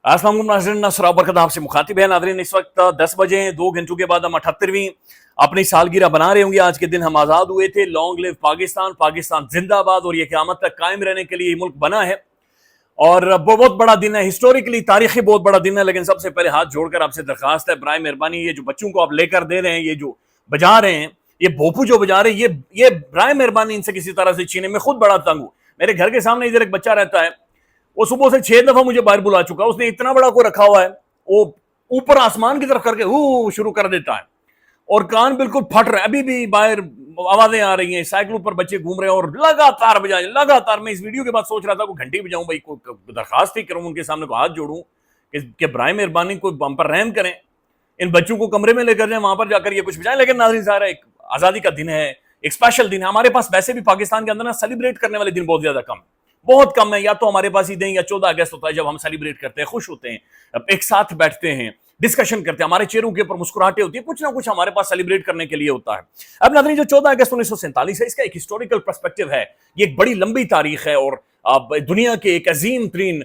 अस्सलाम वालेकुम नाज़रीन, नसर बरकत आपसे मुखातिब है। नाज़रीन, इस वक्त 10 बजे 2 घंटों के बाद हम 78वीं अपनी सालगिरह बना रहे होंगे। आज के दिन हम आज़ाद हुए थे। लॉन्ग लिव पाकिस्तान, पाकिस्तान जिंदाबाद। और ये क़यामत तक कायम रहने के लिए ये मुल्क बना है और बहुत बड़ा दिन है, हिस्टोरिकली तारीखी बहुत बड़ा दिन है। लेकिन सबसे पहले हाथ जोड़कर आपसे दरखास्त है, बराए मेहरबानी ये जो बच्चों को आप लेकर दे रहे हैं, ये जो बजा रहे हैं, ये भोपू जो बजा रहे हैं, ये बराए मेहरबानी इनसे किसी तरह से छीने। मैं खुद बड़ा तंग हूँ। मेरे घर के सामने इधर एक बच्चा रहता है, वो सुबह से 6 दफा मुझे बाहर बुला चुका है। उसने इतना बड़ा को रखा हुआ है, वो ऊपर आसमान की तरफ करके हू शुरू कर देता है और कान बिल्कुल फट रहे हैं। अभी भी बाहर आवाजें आ रही हैं, साइकिलों पर बच्चे घूम रहे हैं और लगातार बजाए लगातार। मैं इस वीडियो के बाद सोच रहा था को घंटी बजाऊं, भाई को दरखास्त ही करूं, उनके सामने को हाथ जोड़ूं कि बराए मेहरबानी को हम पर रहम करें, इन बच्चों को कमरे में लेकर जाए, वहां पर जाकर ये कुछ बजाएं। लेकिन नाज़रीन ज़ाहिर है, एक आज़ादी का दिन है, एक स्पेशल दिन है। हमारे पास वैसे भी पाकिस्तान के अंदर ना सेलिब्रेट करने वाले दिन बहुत ज्यादा कम, बहुत कम है। या तो हमारे पास ईदें या 14 अगस्त होता है जब हम सेलिब्रेट करते हैं, खुश होते हैं, एक साथ बैठते हैं, डिस्कशन करते हैं, हमारे चेहरों के ऊपर मुस्कुराहटें होती है, कुछ ना कुछ हमारे पास सेलिब्रेट करने के लिए होता है। अब नाज़रीन, जो 14 अगस्त 1947 है, इसका एक हिस्टोरिकल पर्सपेक्टिव है, ये एक बड़ी लंबी तारीख है और दुनिया के एक अजीम तरीन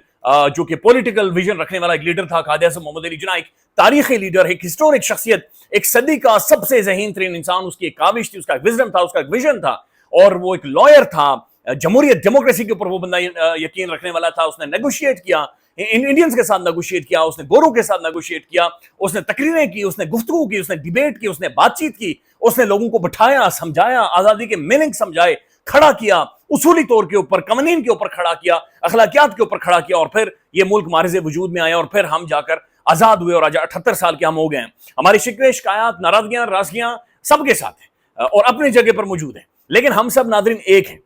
जो कि पॉलिटिकल विजन रखने वाला एक लीडर था क़ायद-ए-आज़म मोहम्मद अली जिन्ना, एक तारीखी लीडर, एक हिस्टोरिक शख्सियत, एक सदी का सबसे ज़हीन तरीन इंसान। उसकी एक काविश थी, उसका एक विजडम था, उसका एक विजन था और वो एक लॉयर था। जमहूरियत, डेमोक्रेसी के ऊपर वो बंदा यकीन रखने वाला था। उसने नेगोशिएट किया, इंडियंस के साथ नेगोशिएट किया, उसने गोरों के साथ नेगोशिएट किया, उसने तकरीरें की, उसने गुफ्तगू की, उसने डिबेट की, उसने बातचीत की, उसने लोगों को बिठाया, समझाया, आजादी के मीनिंग समझाए, खड़ा किया, उसूली तौर के ऊपर, कवानीन के ऊपर खड़ा किया, अखलाकियात के ऊपर खड़ा किया और फिर ये मुल्क मारिज़े वजूद में आया और फिर हम जाकर आजाद हुए और आज 78 साल के हम हो गए हैं। हमारी शिकवे, शिकायत, नाराजगियां, राजगियां सबके साथ हैं और अपनी जगह पर मौजूद हैं। लेकिन हम सब नाज़रीन एक हैं,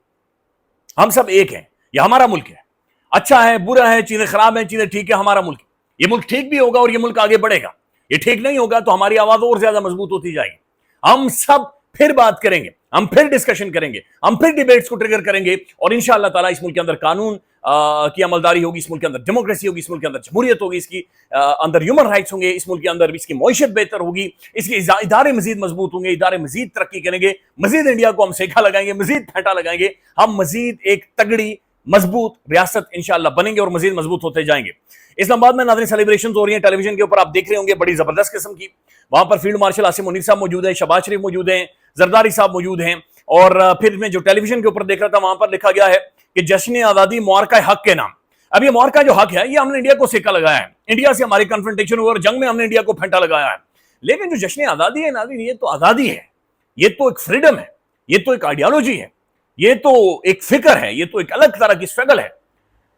हम सब एक हैं। ये हमारा मुल्क है, अच्छा है, बुरा है, चीजें खराब हैं, चीजें ठीक है, हमारा मुल्क है। ये मुल्क ठीक भी होगा और ये मुल्क आगे बढ़ेगा। ये ठीक नहीं होगा तो हमारी आवाज और ज्यादा मजबूत होती जाएगी। हम सब फिर बात करेंगे, हम फिर डिस्कशन करेंगे, हम फिर डिबेट्स को ट्रिगर करेंगे और इंशाअल्लाह ताला इस मुल्क के अंदर कानून की अमलदारी होगी, इस मुल्क के अंदर डेमोक्रेसी होगी, इस मुल्क के अंदर जमहूरियत होगी, इसकी अंदर ह्यूमन राइट्स होंगे, इस मुल्क के अंदर इसकी मईशत बेहतर होगी, इसके इदारे मजीद मजबूत होंगे, इदारे मजीद तरक्की करेंगे, मजीद इंडिया को हम सेखा लगाएंगे, मजीद फेंटा लगाएंगे, हम मजीद एक तगड़ी मजबूत रियासत इंशाअल्लाह बनेंगे और मजीद मजबूत होते जाएंगे। इस्लामाबाद में नाज़रीन सेलिब्रेशन हो रही है, टेलीविजन के ऊपर आप देख रहे होंगे, बड़ी जबरदस्त किस्म की। वहां पर फील्ड मार्शल आसिम मुनीर साहब मौजूद है, शहबाज शरीफ मौजूद हैं, जरदारी साहब मौजूद हैं और फिर मैं जो टेलीविजन के ऊपर देख रहा था वहां पर लिखा गया है कि जश्न आज़ादी मुआरका हक के नाम। अब ये मुआरका जो हक है, ये हमने इंडिया को सिक्का लगाया है, इंडिया से हमारी कन्फ्रंटेशन हुई और जंग में हमने इंडिया को फेंटा लगाया है। लेकिन जो जश्न आज़ादी है नाज़रीन, ये तो आज़ादी है, ये तो एक फ्रीडम है, ये तो एक आइडियोलॉजी है, ये तो एक फिक्र है, ये तो एक अलग तरह की स्ट्रगल है।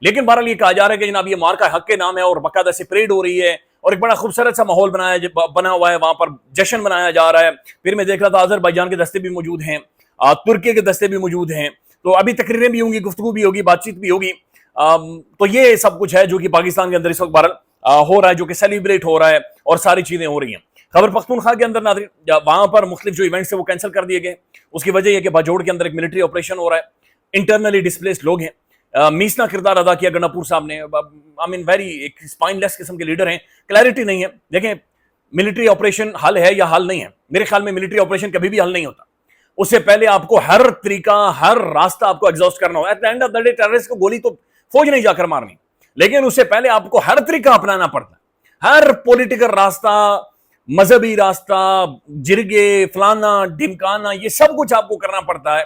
लेकिन बहरहाल ये कहा जा रहा है कि जनाब ये मार्का हक के नाम है और बाकायदा से परेड हो रही है और एक बड़ा खूबसूरत सा माहौल बना हुआ है, वहां पर जश्न मनाया जा रहा है। फिर मैं देख रहा था अजरबैजान के दस्ते भी मौजूद हैं, तुर्की के दस्ते भी मौजूद हैं, तो अभी तकरीरें भी होंगी, गुफ्तगू भी होगी, बातचीत भी होगी। तो ये सब कुछ है जो कि पाकिस्तान के अंदर इस वक्त बहरहाल हो रहा है, जो कि सेलिब्रेट हो रहा है और सारी चीजें हो रही हैं। खैबर पख्तूनख्वा के अंदर नाज़रीन वहां पर मुख्तलिफ जो इवेंट्स है वो कैंसिल कर दिए गए। उसकी वजह यह कि बाजोड़ के अंदर एक मिलिट्री ऑपरेशन हो रहा है, इंटरनली डिस्प्लेस्ड लोग हैं। मीसना किरदार अदा किया गन्नापुर साहब ने। आई मीन वेरी एक स्पाइनलेस किस्म के लीडर हैं, क्लैरिटी नहीं है। देखें, मिलिट्री ऑपरेशन हल है या हल नहीं है? मेरे ख्याल में मिलिट्री ऑपरेशन कभी भी हल नहीं होता। उससे पहले आपको हर तरीका, हर रास्ता आपको एग्जॉस्ट करना होगा। At the end of the day terrorist को गोली तो फौज नहीं जाकर मारनी, लेकिन उससे पहले आपको हर तरीका अपनाना पड़ता है, हर पॉलिटिकल रास्ता, मजहबी रास्ता, जिरगे, फलाना ढिमकाना, ये सब कुछ आपको करना पड़ता है।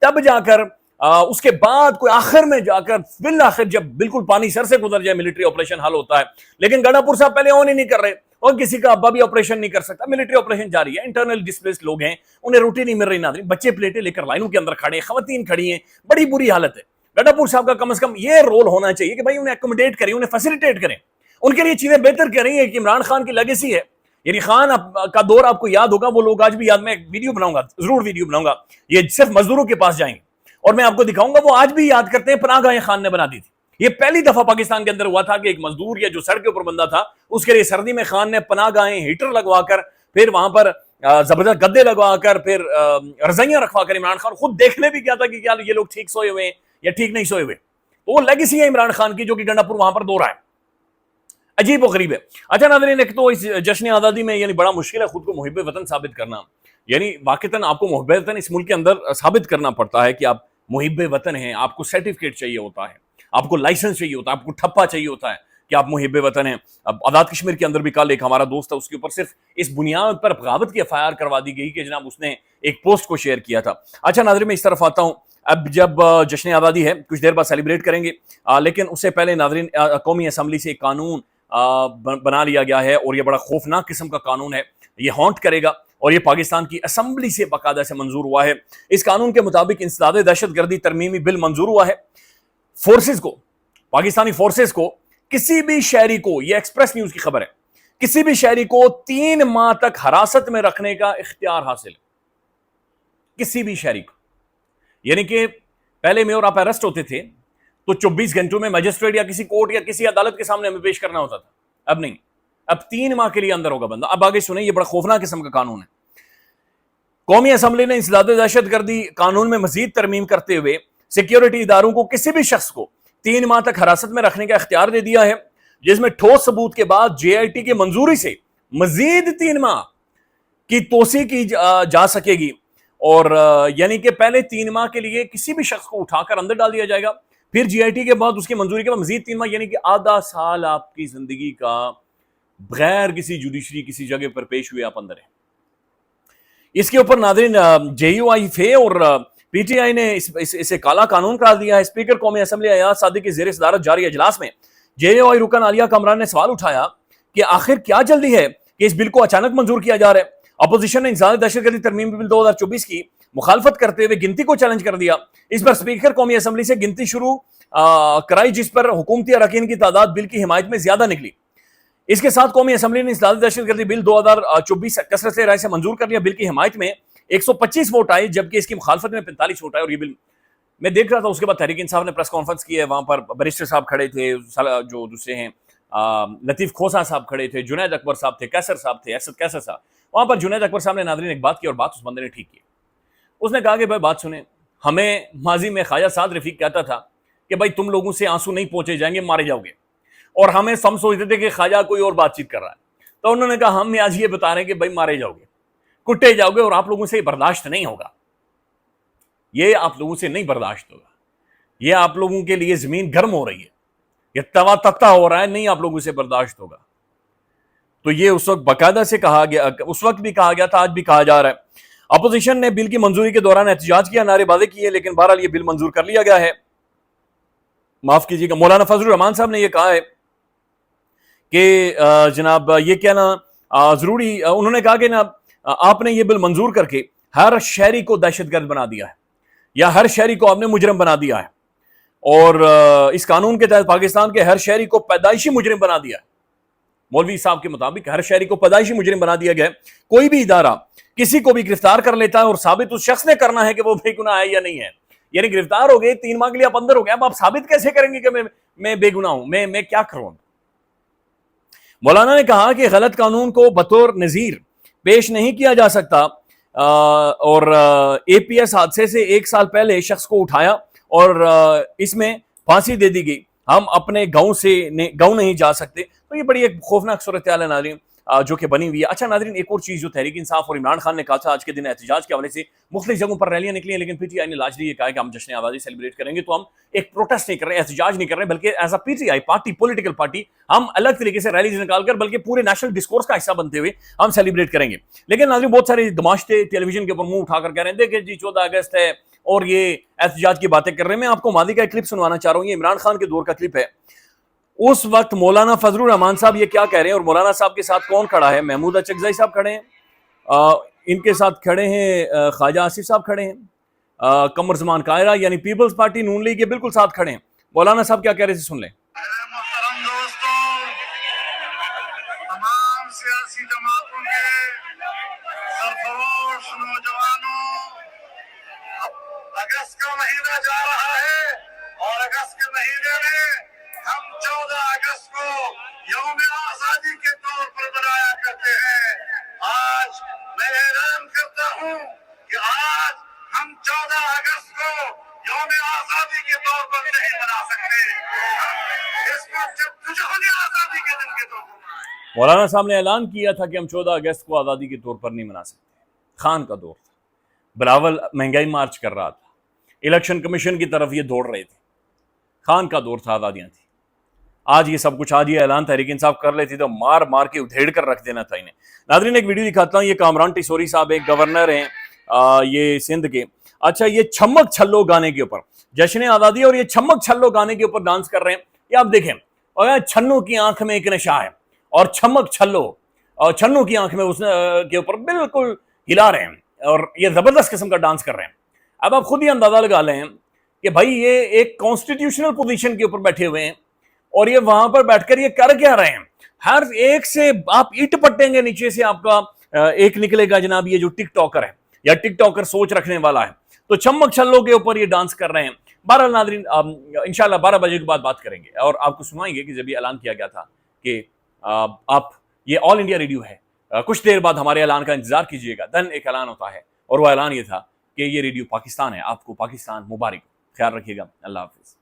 तब जाकर उसके बाद कोई आखिर में जाकर बिल आखिर जब बिल्कुल पानी सर से गुजर जाए मिलिट्री ऑपरेशन हल होता है। लेकिन गन्नापुर साहब पहले ऑन ही नहीं कर रहे और किसी का अब्बा भी ऑपरेशन नहीं कर सकता। मिलिट्री ऑपरेशन जारी है, इंटरनल डिस्प्लेस्ड लोग हैं, उन्हें रोटी नहीं मिल रही नाज़रीन, बच्चे प्लेटें लेकर लाइनों के अंदर खड़े, खवातीन खड़ी हैं, बड़ी बुरी हालत है। गन्नापुर साहब का कम से कम ये रोल होना चाहिए कि भाई उन्हें एकोमोडेट करें, उन्हें फैसिलिटेट करें, उनके लिए चीजें बेहतर करें। कि इमरान खान की लेगेसी है, यानी खान का दौर आपको याद होगा, वो लोग आज भी याद, में एक वीडियो बनाऊंगा, जरूर वीडियो बनाऊंगा, ये सिर्फ मजदूरों के पास जाएंगे और मैं आपको दिखाऊंगा, वो आज भी याद करते हैं पनाहगाहें खान ने बना दी थी। ये पहली दफा पाकिस्तान के अंदर हुआ था कि एक मजदूर या जो सड़क के ऊपर बंदा था, उसके लिए सर्दी में खान ने पनाहगाहें, हीटर लगवाकर, फिर वहां पर जबरदस्त गद्दे लगवाकर, फिर रजाइयां रखवाकर, इमरान खान खुद देखने भी गया था कि क्या ये लोग ठीक सोए हुए हैं या ठीक नहीं सोए हुए। तो वो लेगेसी है इमरान खान की, जो कि गन्नापुर वहां पर दो रहा है। अजीब व गरीब है। अच्छा नाज़रीन, एक तो इस जश्न आज़ादी में यानी बड़ा मुश्किल है खुद को मुहिब वतन साबित करना, यानी वाक़तन आपको मुहिब वतन इस मुल्क के अंदर साबित करना पड़ता है कि आप मुहिब वतन हैं। आपको सर्टिफिकेट चाहिए होता है, आपको लाइसेंस चाहिए होता है, आपको ठप्पा चाहिए होता है, کہ آپ محب وطن ہیں. اب آزاد کشمیر کے اندر بھی کل ایک ہمارا دوست تھا, اس کے اوپر صرف اس بنیاد پر بغاوت کی FIR کروا دی گئی کہ جناب اس نے ایک پوسٹ کو شیئر کیا تھا. اچھا ناظرین, میں اس طرف آتا ہوں. اب جب جشن آزادی ہے, کچھ دیر بعد سیلیبریٹ کریں گے, لیکن اس سے پہلے ناظرین قومی اسمبلی سے ایک قانون بنا لیا گیا ہے, اور یہ بڑا خوفناک قسم کا قانون ہے. یہ ہانٹ کرے گا, اور یہ پاکستان کی اسمبلی سے باقاعدہ سے منظور ہوا ہے. اس قانون کے مطابق انسداد دہشت گردی ترمیمی بل منظور ہوا ہے. فورسز کو, پاکستانی فورسز کو, کسی بھی شہری کو, یہ ایکسپریس نیوز کی خبر ہے, کسی بھی شہری کو 3 ماہ تک حراست میں رکھنے کا اختیار حاصل ہے. کسی بھی شہری کو, یعنی کہ پہلے میں اور آپ اریسٹ ہوتے تھے تو 24 گھنٹوں میں مجسٹریٹ یا کسی کورٹ یا کسی عدالت کے سامنے ہمیں پیش کرنا ہوتا تھا. اب نہیں, اب 3 ماہ کے لیے اندر ہوگا بندہ. اب آگے سنیں, یہ بڑا خوفناک قسم کا قانون ہے. قومی اسمبلی نے انسداد دہشت گردی قانون میں مزید ترمیم کرتے ہوئے سیکیورٹی اداروں کو کسی بھی شخص کو 3 ماہ تک حراست میں رکھنے کا اختیار دے دیا ہے, جس میں ٹھوس ثبوت کے بعد JIT کی منظوری سے مزید 3 ماہ کی توسیع کی جا سکے گی. اور یعنی کہ پہلے 3 ماہ کے لیے کسی بھی شخص کو اٹھا کر اندر ڈال دیا جائے گا, پھر JIT کے بعد اس کی منظوری کے بعد مزید 3 ماہ, یعنی کہ آدھا سال آپ کی زندگی کا بغیر کسی جوڈیشری کسی جگہ پر پیش ہوئے آپ اندر ہیں. اس کے اوپر ناظرین JUI اور PTI نے اسے کالا قانون قرار دیا ہے. اسپیکر قومی اسمبلی ایاز صادق کی زیر صدارت جاری اجلاس میں JUI رکن عالیہ کامران نے سوال اٹھایا کہ آخر کیا جلدی ہے کہ اس بل کو اچانک منظور کیا جا رہا ہے. اپوزیشن نے انسداد دہشت گردی ترمیم بل 2024 کی مخالفت کرتے ہوئے گنتی کو چیلنج کر دیا. اس پر اسپیکر قومی اسمبلی سے گنتی شروع کرائی, جس پر حکومتی اراکین کی تعداد بل کی حمایت میں زیادہ نکلی. اس کے ساتھ قومی اسمبلی نے انسداد دہشت گردی بل 2024 کثرت رائے سے منظور کر لیا. بل کی حمایت میں 125 ووٹ آئے, جبکہ اس کی مخالفت میں 45 ووٹ آئے. اور یہ بل میں دیکھ رہا تھا, اس کے بعد تحریک انصاف نے پریس کانفرنس کی ہے, وہاں پر بیرسٹر صاحب کھڑے تھے, جو دوسرے ہیں لطیف کھوسا صاحب کھڑے تھے, جنید اکبر صاحب تھے, کیسر صاحب تھے, اسد کیسر صاحب. وہاں پر جنید اکبر صاحب نے ناظرین ایک بات کی, اور بات اس بندے نے ٹھیک کی. اس نے کہا کہ بھائی بات سنیں, ہمیں ماضی میں خواجہ سعد رفیق کہتا تھا کہ بھائی تم لوگوں سے آنسو نہیں پہنچے جائیں گے, مارے جاؤ گے, اور ہم سوچتے تھے کہ خواجہ کوئی اور بات چیت کر رہا ہے. تو انہوں نے کہا ہم آج یہ بتا رہے ہیں کہ بھائی مارے جاؤ گے, کٹے جاؤ گے, اور آپ لوگوں سے برداشت نہیں ہوگا. یہ آپ لوگوں سے نہیں برداشت ہوگا. یہ آپ لوگوں کے لیے زمین گرم ہو رہی ہے, یہ توا تتا ہو رہا ہے, نہیں آپ لوگوں سے برداشت ہوگا. تو یہ اس وقت باقاعدہ سے کہا گیا, اس وقت بھی کہا گیا تھا, آج بھی کہا جا رہا ہے. اپوزیشن نے بل کی منظوری کے دوران احتجاج کیا, نعرے بازی کی ہے, لیکن بہرحال یہ بل منظور کر لیا گیا ہے. معاف کیجیے گا, مولانا فضل الرحمان صاحب نے یہ کہا ہے کہ جناب یہ کہنا ضروری, انہوں نے کہا کہ نا آپ نے یہ بل منظور کر کے ہر شہری کو دہشت گرد بنا دیا ہے, یا ہر شہری کو آپ نے مجرم بنا دیا ہے, اور اس قانون کے تحت پاکستان کے ہر شہری کو پیدائشی مجرم بنا دیا ہے. مولوی صاحب کے مطابق ہر شہری کو پیدائشی مجرم بنا دیا گیا. کوئی بھی ادارہ کسی کو بھی گرفتار کر لیتا ہے, اور ثابت اس شخص نے کرنا ہے کہ وہ بے گناہ ہے یا نہیں ہے. یعنی گرفتار ہو گئے, 3 ماہ کے لیے آپ اندر ہو گئے, اب آپ ثابت کیسے کریں گے کہ میں بے گناہ ہوں, میں کیا کروں. مولانا نے کہا کہ غلط قانون کو بطور نظیر پیش نہیں کیا جا سکتا, اور APS حادثے سے 1 سال پہلے شخص کو اٹھایا اور اس میں پھانسی دے دی گئی. ہم اپنے گاؤں نہیں جا سکتے. تو یہ بڑی ایک خوفناک صورتحال ہے ناظرین جو کہ بنی ہوئی ہے. اچھا ناظرین, ایک اور چیز جو تحریک انصاف اور عمران خان نے کہا تھا, آج کے دن احتجاج کے حوالے سے مختلف جگہوں پر ریلیاں نکلی ہیں, لیکن PTI نے لاجلی یہ کہا کہ ہم جشن آزادی سیلیبریٹ کریں گے, تو ہم ایک پروٹیسٹ نہیں کر رہے, احتجاج نہیں کر رہے, بلکہ as a PTI party, political party, ہم الگ طریقے سے ریلیز نکال کر بلکہ پورے نیشنل ڈسکورس کا حصہ بنتے ہوئے ہم سیلیبریٹ کریں گے. لیکن ناظرین بہت سارے دماشتے ٹیلی ویژن کے اوپر منہ اٹھا کر کہہ رہے ہیں دیکھیں جی 14 اگست ہے اور یہ احتجاج کی باتیں کر رہے ہیں. میں آپ کو ماضی کا ایک کلپ سنوانا چاہ رہا ہوں, یہ عمران خان کے دور کا کلپ ہے. اس وقت مولانا فضل الرحمان صاحب یہ کیا کہہ رہے ہیں, اور مولانا صاحب کے ساتھ کون کھڑا ہے, محمود اچکزئی صاحب کھڑے ہیں, ان کے ساتھ کھڑے ہیں خواجہ آصف صاحب کھڑے ہیں, قمر زمان قاہرہ یعنی پیپلز پارٹی نون لیگ کے بالکل ساتھ کھڑے ہیں. مولانا صاحب کیا کہہ رہے تھے, سن لیں. محترم دوستوں, تمام سیاسی جماعتوں کے سرفروش نوجوانوں, اگست کا مہینہ جا رہا ہے, اور اگست کے مہینے میں ہم 14 اگست کو یوم آزادی کے طور پر منایا کرتے ہیں. آج میں اعلان کرتا ہوں کہ آج ہم 14 اگست کو یوم آزادی کے طور پر نہیں منا سکتے, اس کو جدوجہد آزادی کے دن کے طور پر منائیں. مولانا صاحب نے اعلان کیا تھا کہ ہم 14 اگست کو آزادی کے طور پر نہیں منا سکتے. خان کا دور تھا, بلاول مہنگائی مارچ کر رہا تھا, الیکشن کمیشن کی طرف یہ دوڑ رہے تھے. خان کا دور تھا, آزادیاں تھیں. آج یہ سب کچھ آج یہ اعلان تحریک انصاف کر لیتی تو مار مار کے ادھیڑ کر رکھ دینا تھا انہیں. ناظرین ایک ویڈیو دکھاتا ہوں, یہ کامران ٹیسوری صاحب ایک گورنر ہیں یہ سندھ کے. اچھا یہ چھمک چھلو گانے کے اوپر جشن آزادی اور یہ چھمک چھلو گانے کے اوپر ڈانس کر رہے ہیں. یہ آپ دیکھیں, اور چھنوں کی آنکھ میں ایک نشہ ہے اور چھمک چھلو اور چھنوں کی آنکھ میں اس کے اوپر بالکل ہلا رہے ہیں اور یہ زبردست قسم کا ڈانس کر رہے ہیں. اب آپ خود ہی اندازہ لگا لیں کہ بھائی یہ ایک کانسٹیٹیوشنل پوزیشن کے اوپر بیٹھے ہوئے ہیں اور یہ وہاں پر بیٹھ کر یہ کر کیا رہے ہیں. ہر ایک سے آپ اینٹ پٹیں گے نیچے سے آپ کا ایک نکلے گا جناب یہ جو ٹک ٹاکر ہے یا ٹک ٹاکر سوچ رکھنے والا ہے, تو چمک چھلوں کے اوپر یہ ڈانس کر رہے ہیں. بہرحال ناظرین انشاءاللہ 12 بجے کے بعد بات کریں گے اور آپ کو سنائیں گے کہ جب یہ اعلان کیا گیا تھا کہ آپ یہ آل انڈیا ریڈیو ہے, کچھ دیر بعد ہمارے اعلان کا انتظار کیجئے گا. دن ایک اعلان ہوتا ہے اور وہ اعلان یہ تھا کہ یہ ریڈیو پاکستان ہے. آپ کو پاکستان مبارک. خیال رکھیے گا. اللہ حافظ.